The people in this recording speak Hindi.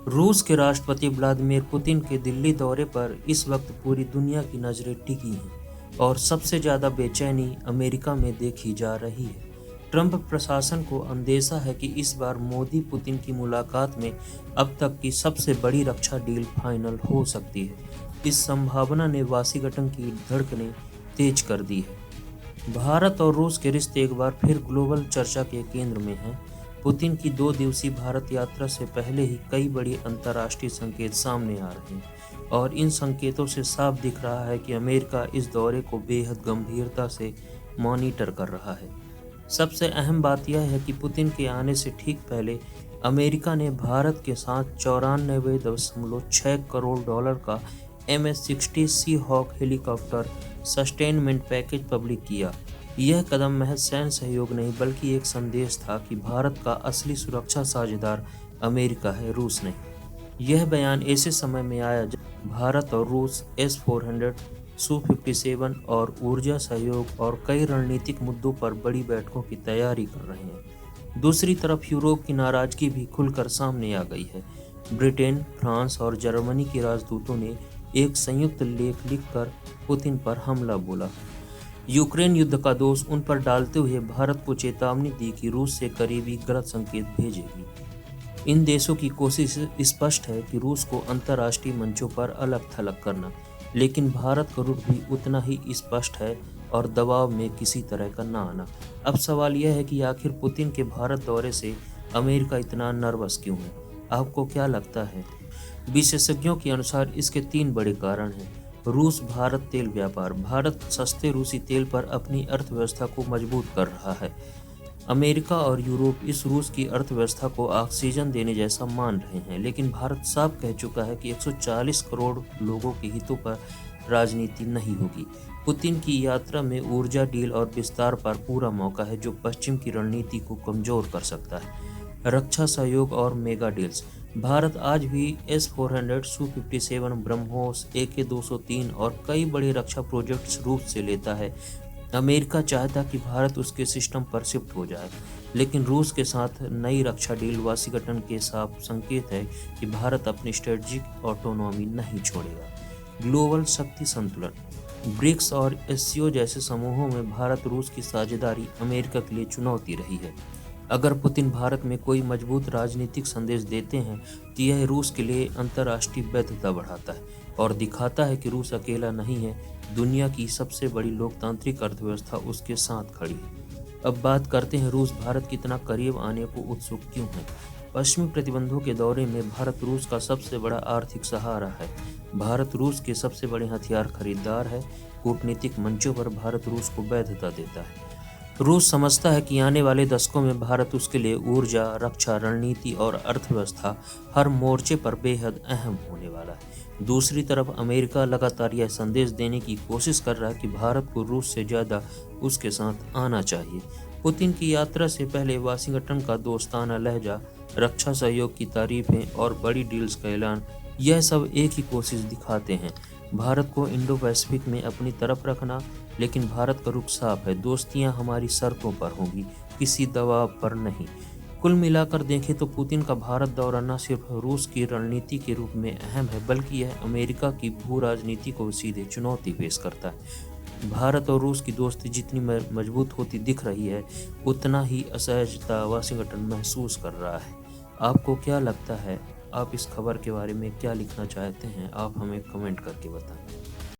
रूस के राष्ट्रपति व्लादिमीर पुतिन के दिल्ली दौरे पर इस वक्त पूरी दुनिया की नज़रें टिकी हैं और सबसे ज़्यादा बेचैनी अमेरिका में देखी जा रही है। ट्रंप प्रशासन को अंदेशा है कि इस बार मोदी पुतिन की मुलाकात में अब तक की सबसे बड़ी रक्षा डील फाइनल हो सकती है। इस संभावना ने वाशिंगटन की धड़कनें तेज कर दी है। भारत और रूस के रिश्ते एक बार फिर ग्लोबल चर्चा के केंद्र में हैं। पुतिन की 2 दिवसीय भारत यात्रा से पहले ही कई बड़े अंतर्राष्ट्रीय संकेत सामने आ रहे हैं और इन संकेतों से साफ दिख रहा है कि अमेरिका इस दौरे को बेहद गंभीरता से मॉनिटर कर रहा है। सबसे अहम बात यह है कि पुतिन के आने से ठीक पहले अमेरिका ने भारत के साथ 94.6 करोड़ डॉलर का MS-60 sea hawk helicopter sustainment package public किया। यह कदम महज सैन्य सहयोग नहीं बल्कि एक संदेश था कि भारत का असली सुरक्षा साझेदार अमेरिका है, रूस नहीं। यह बयान ऐसे समय में आया जब भारत और रूस S-400 Su-57 और ऊर्जा सहयोग और कई रणनीतिक मुद्दों पर बड़ी बैठकों की तैयारी कर रहे हैं। दूसरी तरफ यूरोप की नाराजगी भी खुलकर सामने आ गई है। ब्रिटेन, फ्रांस और जर्मनी के राजदूतों ने एक संयुक्त लेख लिखकर पुतिन पर हमला बोला। यूक्रेन युद्ध का दोष उन पर डालते हुए भारत को चेतावनी दी कि रूस से करीबी गलत संकेत भेजेगी। इन देशों की कोशिश स्पष्ट है कि रूस को अंतर्राष्ट्रीय मंचों पर अलग थलग करना, लेकिन भारत का रुख भी उतना ही स्पष्ट है और दबाव में किसी तरह का ना आना। अब सवाल यह है कि आखिर पुतिन के भारत दौरे से अमेरिका इतना नर्वस क्यों है? आपको क्या लगता है? विशेषज्ञों के अनुसार इसके 3 बड़े कारण हैं। रूस भारत तेल व्यापार। भारत सस्ते रूसी तेल पर अपनी अर्थव्यवस्था को मजबूत कर रहा है। अमेरिका और यूरोप इस रूस की अर्थव्यवस्था को ऑक्सीजन देने जैसा मान रहे हैं, लेकिन भारत साफ कह चुका है कि 140 करोड़ लोगों के हितों पर राजनीति नहीं होगी। पुतिन की यात्रा में ऊर्जा डील और विस्तार पर पूरा मौका है जो पश्चिम की रणनीति को कमजोर कर सकता है। रक्षा सहयोग और मेगा डील्स। भारत आज भी S-400 Su-57 ब्रह्मोस AK-203 और कई बड़े रक्षा प्रोजेक्ट्स रूस से लेता है। अमेरिका चाहता कि भारत उसके सिस्टम पर शिफ्ट हो जाए, लेकिन रूस के साथ नई रक्षा डील वाशिंगटन के साफ संकेत है कि भारत अपनी स्ट्रेटजिक ऑटोनॉमी नहीं छोड़ेगा। ग्लोबल शक्ति संतुलन। ब्रिक्स और SCO जैसे समूहों में भारत रूस की साझेदारी अमेरिका के लिए चुनौती रही है। अगर पुतिन भारत में कोई मजबूत राजनीतिक संदेश देते हैं तो यह रूस के लिए अंतर्राष्ट्रीय वैधता बढ़ाता है और दिखाता है कि रूस अकेला नहीं है, दुनिया की सबसे बड़ी लोकतांत्रिक अर्थव्यवस्था उसके साथ खड़ी है। अब बात करते हैं रूस भारत कितना करीब आने को उत्सुक क्यों है। पश्चिमी प्रतिबंधों के दौरे में भारत रूस का सबसे बड़ा आर्थिक सहारा है। भारत रूस के सबसे बड़े हथियार खरीदार है। कूटनीतिक मंचों पर भारत रूस को वैधता देता है। रूस समझता है कि आने वाले दशकों में भारत उसके लिए ऊर्जा, रक्षा रणनीति और अर्थव्यवस्था हर मोर्चे पर बेहद अहम होने वाला है। दूसरी तरफ अमेरिका लगातार यह संदेश देने की कोशिश कर रहा है कि भारत को रूस से ज़्यादा उसके साथ आना चाहिए। पुतिन की यात्रा से पहले वाशिंगटन का दोस्ताना लहजा, रक्षा सहयोग की तारीफें और बड़ी डील्स का ऐलान, यह सब एक ही कोशिश दिखाते हैं, भारत को इंडो पैसिफिक में अपनी तरफ रखना। लेकिन भारत का रुख साफ है, दोस्तियां हमारी शर्तों पर होंगी, किसी दबाव पर नहीं। कुल मिलाकर देखें तो पुतिन का भारत दौरा न सिर्फ रूस की रणनीति के रूप में अहम है बल्कि यह अमेरिका की भू राजनीति को सीधे चुनौती पेश करता है। भारत और रूस की दोस्ती जितनी मजबूत होती दिख रही है, उतना ही असहजता वाशिंगटन महसूस कर रहा है। आपको क्या लगता है? आप इस खबर के बारे में क्या लिखना चाहते हैं? आप हमें कमेंट करके बताएं।